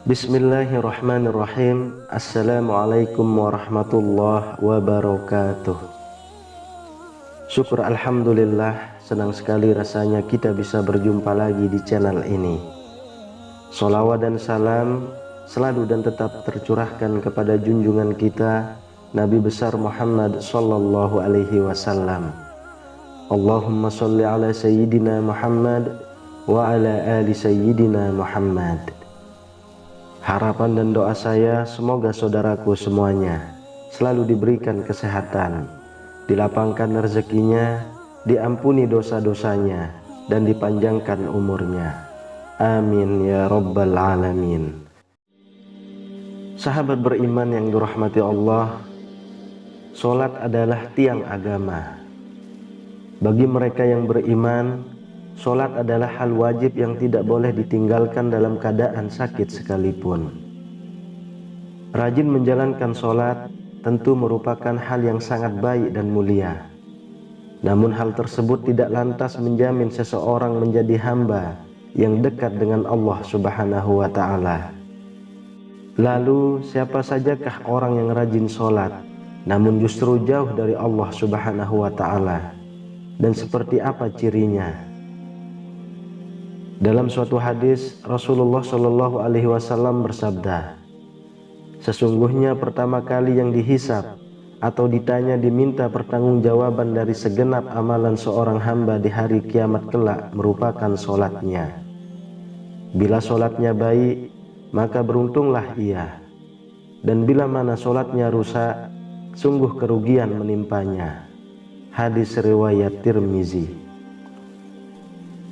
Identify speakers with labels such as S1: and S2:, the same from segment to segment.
S1: Bismillahirrahmanirrahim. Assalamualaikum warahmatullahi wabarakatuh. Syukur alhamdulillah, senang sekali rasanya kita bisa berjumpa lagi di channel ini. Sholawat dan salam selalu dan tetap tercurahkan kepada junjungan kita Nabi besar Muhammad sallallahu alaihi wasallam. Allahumma sholli ala sayyidina Muhammad wa ala ali sayyidina Muhammad. Harapan dan doa saya semoga saudaraku semuanya selalu diberikan kesehatan, dilapangkan rezekinya, diampuni dosa-dosanya, dan dipanjangkan umurnya. Amin ya rabbal alamin. Sahabat beriman yang dirahmati Allah, sholat adalah tiang agama. Bagi mereka yang beriman, sholat adalah hal wajib yang tidak boleh ditinggalkan dalam keadaan sakit sekalipun. Rajin menjalankan sholat tentu merupakan hal yang sangat baik dan mulia. Namun hal tersebut tidak lantas menjamin seseorang menjadi hamba yang dekat dengan Allah Subhanahu wa Ta'ala. Lalu siapa sajakah orang yang rajin sholat namun justru jauh dari Allah Subhanahu wa Ta'ala, dan seperti apa cirinya? Dalam suatu hadis, Rasulullah Shallallahu Alaihi Wasallam bersabda, sesungguhnya pertama kali yang dihisab atau ditanya diminta pertanggungjawaban dari segenap amalan seorang hamba di hari kiamat kelak merupakan sholatnya. Bila sholatnya baik, maka beruntunglah ia, dan bila mana sholatnya rusak, sungguh kerugian menimpanya. Hadis riwayat Tirmizi.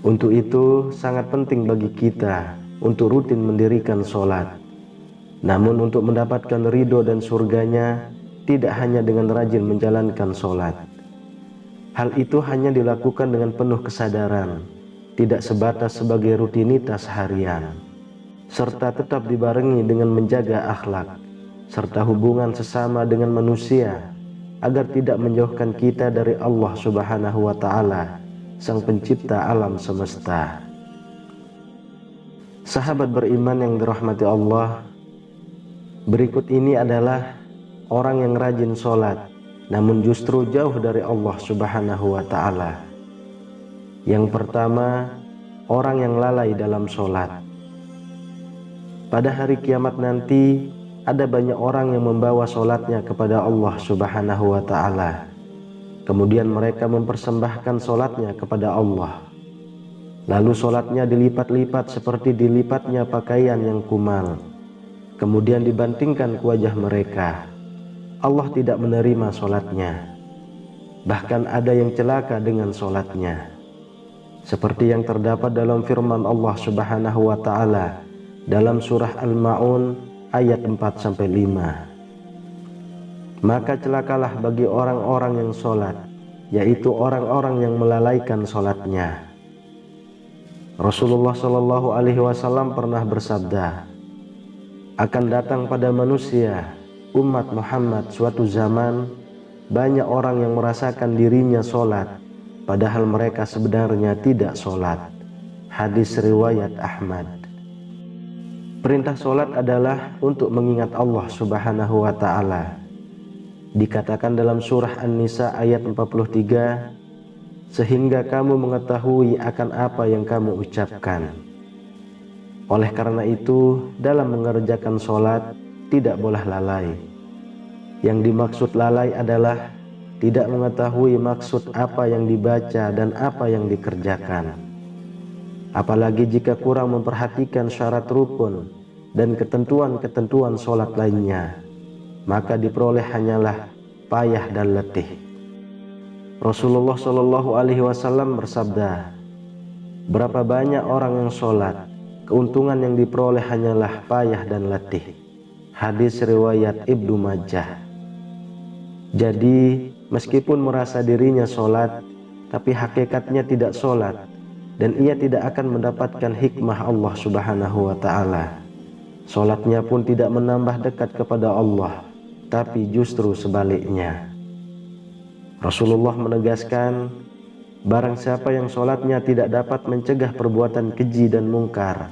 S1: Untuk itu sangat penting bagi kita untuk rutin mendirikan sholat. Namun untuk mendapatkan ridho dan surganya tidak hanya dengan rajin menjalankan sholat. Hal itu hanya dilakukan dengan penuh kesadaran, tidak sebatas sebagai rutinitas harian, serta tetap dibarengi dengan menjaga akhlak serta hubungan sesama dengan manusia agar tidak menjauhkan kita dari Allah Subhanahu wa Ta'ala, Sang Pencipta alam semesta. Sahabat beriman yang dirahmati Allah, berikut ini adalah orang yang rajin sholat namun justru jauh dari Allah Subhanahu wa Ta'ala. Yang pertama, orang yang lalai dalam sholat. Pada hari kiamat nanti ada banyak orang yang membawa sholatnya kepada Allah Subhanahu wa Ta'ala. Kemudian mereka mempersembahkan sholatnya kepada Allah. Lalu sholatnya dilipat-lipat seperti dilipatnya pakaian yang kumal. Kemudian dibantingkan ke wajah mereka. Allah tidak menerima sholatnya. Bahkan ada yang celaka dengan sholatnya. Seperti yang terdapat dalam firman Allah Subhanahu wa Ta'ala dalam surah Al-Ma'un ayat 4-5. Maka celakalah bagi orang-orang yang sholat, yaitu orang-orang yang melalaikan sholatnya. Rasulullah Shallallahu Alaihi Wasallam pernah bersabda, akan datang pada manusia umat Muhammad suatu zaman banyak orang yang merasakan dirinya sholat, padahal mereka sebenarnya tidak sholat. Hadis riwayat Ahmad. Perintah sholat adalah untuk mengingat Allah Subhanahu wa Ta'ala. Dikatakan dalam surah An-Nisa ayat 43, sehingga kamu mengetahui akan apa yang kamu ucapkan. Oleh karena itu, dalam mengerjakan sholat tidak boleh lalai. Yang dimaksud lalai adalah tidak mengetahui maksud apa yang dibaca dan apa yang dikerjakan. Apalagi jika kurang memperhatikan syarat rukun dan ketentuan-ketentuan sholat lainnya, maka diperoleh hanyalah payah dan letih. Rasulullah Shallallahu Alaihi Wasallam bersabda, berapa banyak orang yang sholat, keuntungan yang diperoleh hanyalah payah dan letih. Hadis riwayat Ibnu Majah. Jadi meskipun merasa dirinya sholat, tapi hakikatnya tidak sholat, dan ia tidak akan mendapatkan hikmah Allah Subhanahu wa Ta'ala. Sholatnya pun tidak menambah dekat kepada Allah, tapi justru sebaliknya. Rasulullah menegaskan, barang siapa yang sholatnya tidak dapat mencegah perbuatan keji dan mungkar,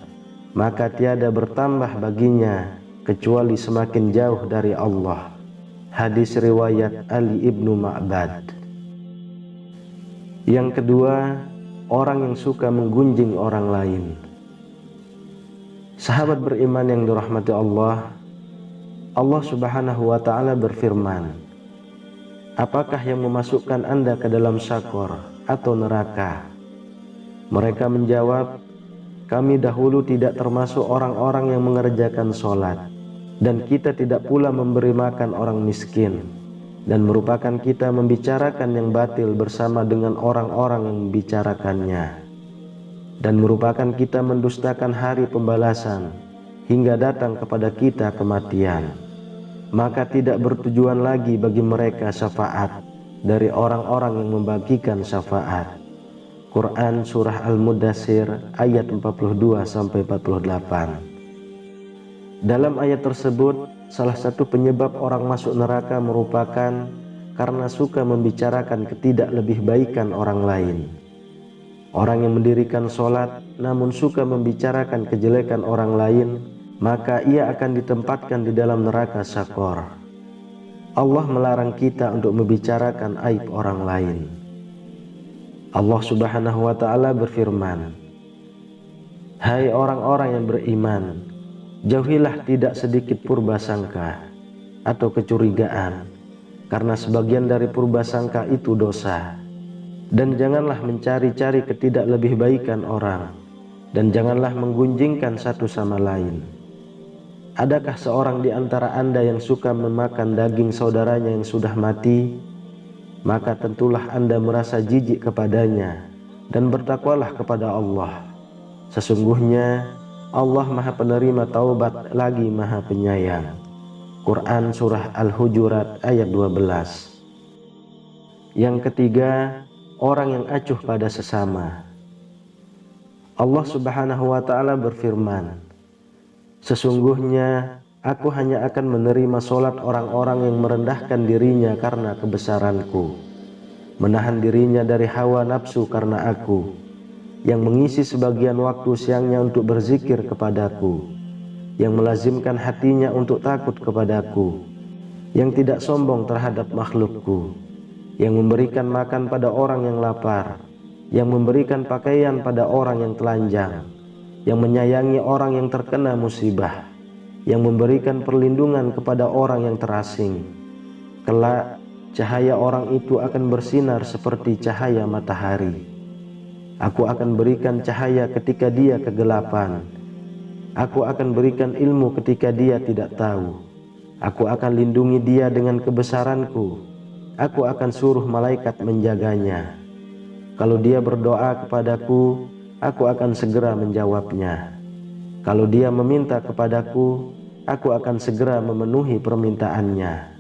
S1: maka tiada bertambah baginya kecuali semakin jauh dari Allah. Hadis riwayat Ali ibnu Ma'bad. Yang kedua, orang yang suka menggunjing orang lain. Sahabat beriman yang dirahmati Allah, Allah Subhanahu wa ta'ala berfirman, apakah yang memasukkan Anda ke dalam syakor atau neraka? Mereka menjawab, kami dahulu tidak termasuk orang-orang yang mengerjakan sholat, dan kita tidak pula memberi makan orang miskin, dan merupakan kita membicarakan yang batil bersama dengan orang-orang yang membicarakannya, dan merupakan kita mendustakan hari pembalasan hingga datang kepada kita kematian. Maka tidak bertujuan lagi bagi mereka syafaat dari orang-orang yang membagikan syafaat. Quran Surah Al-Mudaththir ayat 42-48. Dalam ayat tersebut, salah satu penyebab orang masuk neraka merupakan karena suka membicarakan ketidaklebihbaikan orang lain. Orang yang mendirikan sholat namun suka membicarakan kejelekan orang lain, maka ia akan ditempatkan di dalam neraka syakor. Allah melarang kita untuk membicarakan aib orang lain. Allah Subhanahu wa ta'ala berfirman, hai orang-orang yang beriman, jauhilah tidak sedikit purbasangka atau kecurigaan, karena sebagian dari purbasangka itu dosa. Dan janganlah mencari-cari ketidaklebihbaikan orang, dan janganlah menggunjingkan satu sama lain. Adakah seorang di antara Anda yang suka memakan daging saudaranya yang sudah mati? Maka tentulah Anda merasa jijik kepadanya, dan bertakwalah kepada Allah. Sesungguhnya Allah Maha Penerima Taubat lagi Maha Penyayang. Quran Surah Al-Hujurat ayat 12. Yang ketiga, orang yang acuh pada sesama. Allah Subhanahu wa ta'ala berfirman, sesungguhnya aku hanya akan menerima solat orang-orang yang merendahkan dirinya karena kebesaranku, menahan dirinya dari hawa nafsu karena aku, yang mengisi sebagian waktu siangnya untuk berzikir kepadaku, yang melazimkan hatinya untuk takut kepadaku, yang tidak sombong terhadap makhlukku, yang memberikan makan pada orang yang lapar, yang memberikan pakaian pada orang yang telanjang, yang menyayangi orang yang terkena musibah, yang memberikan perlindungan kepada orang yang terasing. Kelak cahaya orang itu akan bersinar seperti cahaya matahari. Aku akan berikan cahaya ketika dia kegelapan. Aku akan berikan ilmu ketika dia tidak tahu. Aku akan lindungi dia dengan kebesaranku. Aku akan suruh malaikat menjaganya. Kalau dia berdoa kepadaku, aku akan segera menjawabnya. Kalau dia meminta kepadaku, aku akan segera memenuhi permintaannya.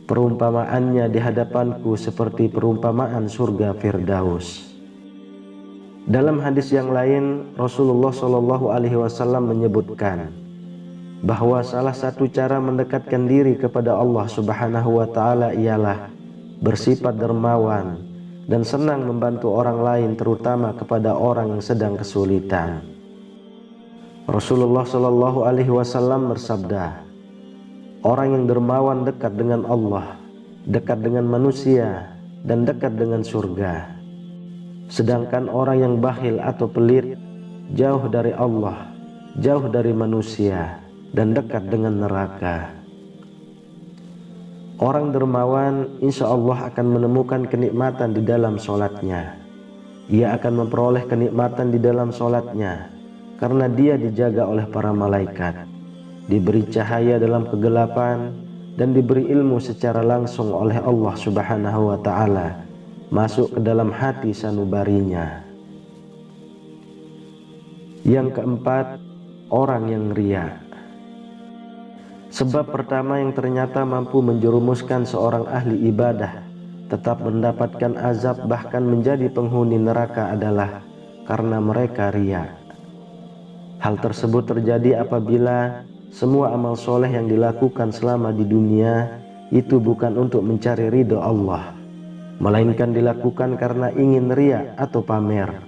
S1: Perumpamaannya di hadapanku seperti perumpamaan surga Firdaus. Dalam hadis yang lain, Rasulullah SAW menyebutkan bahwa salah satu cara mendekatkan diri kepada Allah Subhanahu wa ta'ala ialah bersifat dermawan dan senang membantu orang lain, terutama kepada orang yang sedang kesulitan. Rasulullah SAW bersabda, orang yang dermawan dekat dengan Allah, dekat dengan manusia, dan dekat dengan surga. Sedangkan orang yang bakhil atau pelit jauh dari Allah, jauh dari manusia, dan dekat dengan neraka. Orang dermawan insya Allah akan menemukan kenikmatan di dalam sholatnya. Ia akan memperoleh kenikmatan di dalam sholatnya karena dia dijaga oleh para malaikat, diberi cahaya dalam kegelapan, dan diberi ilmu secara langsung oleh Allah Subhanahu wa ta'ala masuk ke dalam hati sanubarinya. Yang keempat, orang yang riya. Sebab pertama yang ternyata mampu menjerumuskan seorang ahli ibadah tetap mendapatkan azab bahkan menjadi penghuni neraka adalah karena mereka riya. Hal tersebut terjadi apabila semua amal soleh yang dilakukan selama di dunia itu bukan untuk mencari ridho Allah, melainkan dilakukan karena ingin riya atau pamer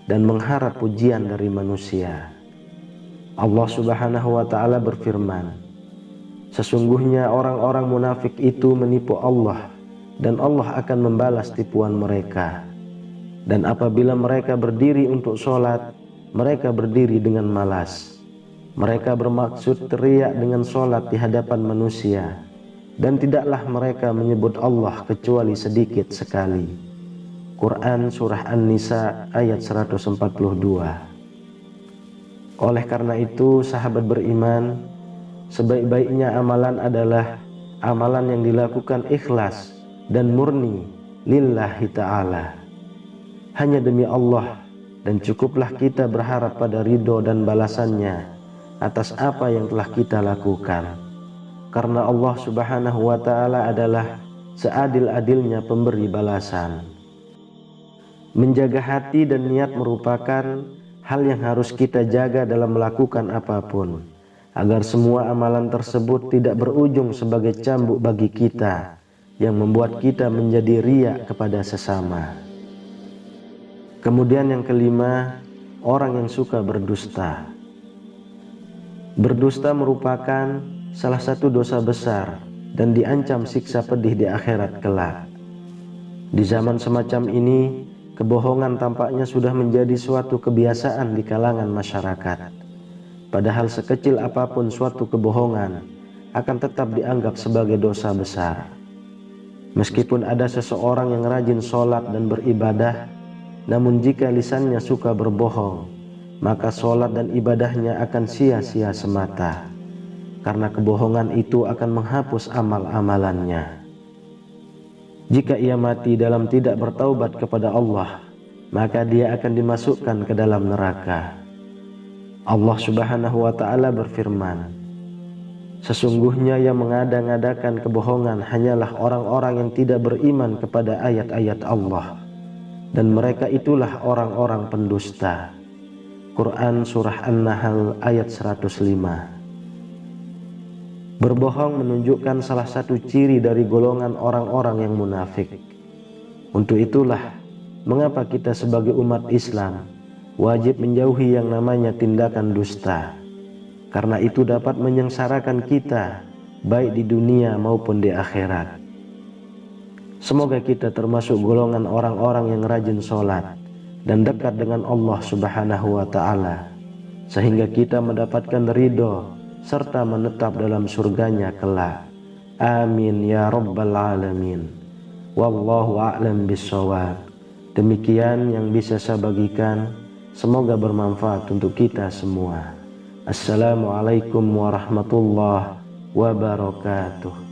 S1: dan mengharap pujian dari manusia. Allah Subhanahu wa ta'ala berfirman, sesungguhnya orang-orang munafik itu menipu Allah dan Allah akan membalas tipuan mereka. Dan apabila mereka berdiri untuk sholat, mereka berdiri dengan malas. Mereka bermaksud teriak dengan sholat di hadapan manusia, dan tidaklah mereka menyebut Allah kecuali sedikit sekali. Quran Surah An-Nisa ayat 142. Oleh karena itu, sahabat beriman, sebaik-baiknya amalan adalah amalan yang dilakukan ikhlas dan murni lillahi ta'ala, hanya demi Allah, dan cukuplah kita berharap pada ridho dan balasannya atas apa yang telah kita lakukan, karena Allah Subhanahu wa ta'ala adalah seadil-adilnya pemberi balasan. Menjaga hati dan niat merupakan hal yang harus kita jaga dalam melakukan apapun, agar semua amalan tersebut tidak berujung sebagai cambuk bagi kita yang membuat kita menjadi riya kepada sesama. Kemudian yang kelima, orang yang suka berdusta. Berdusta merupakan salah satu dosa besar dan diancam siksa pedih di akhirat kelak. Di zaman semacam ini, kebohongan tampaknya sudah menjadi suatu kebiasaan di kalangan masyarakat. Padahal sekecil apapun suatu kebohongan akan tetap dianggap sebagai dosa besar. Meskipun ada seseorang yang rajin sholat dan beribadah, namun jika lisannya suka berbohong, maka sholat dan ibadahnya akan sia-sia semata, karena kebohongan itu akan menghapus amal-amalannya. Jika ia mati dalam tidak bertaubat kepada Allah, maka dia akan dimasukkan ke dalam neraka. Allah Subhanahu wa ta'ala berfirman, sesungguhnya yang mengada-ngadakan kebohongan hanyalah orang-orang yang tidak beriman kepada ayat-ayat Allah, dan mereka itulah orang-orang pendusta. Quran Surah An-Nahl ayat 105. Berbohong menunjukkan salah satu ciri dari golongan orang-orang yang munafik. Untuk itulah mengapa kita sebagai umat Islam wajib menjauhi yang namanya tindakan dusta, karena itu dapat menyengsarakan kita baik di dunia maupun di akhirat. Semoga kita termasuk golongan orang-orang yang rajin sholat dan dekat dengan Allah Subhanahu wa ta'ala, sehingga kita mendapatkan ridho serta menetap dalam surganya kelak. Amin ya rabbal alamin. Wallahu a'lam bishawab. Demikian yang bisa saya bagikan, semoga bermanfaat untuk kita semua. Assalamualaikum warahmatullahi wabarakatuh.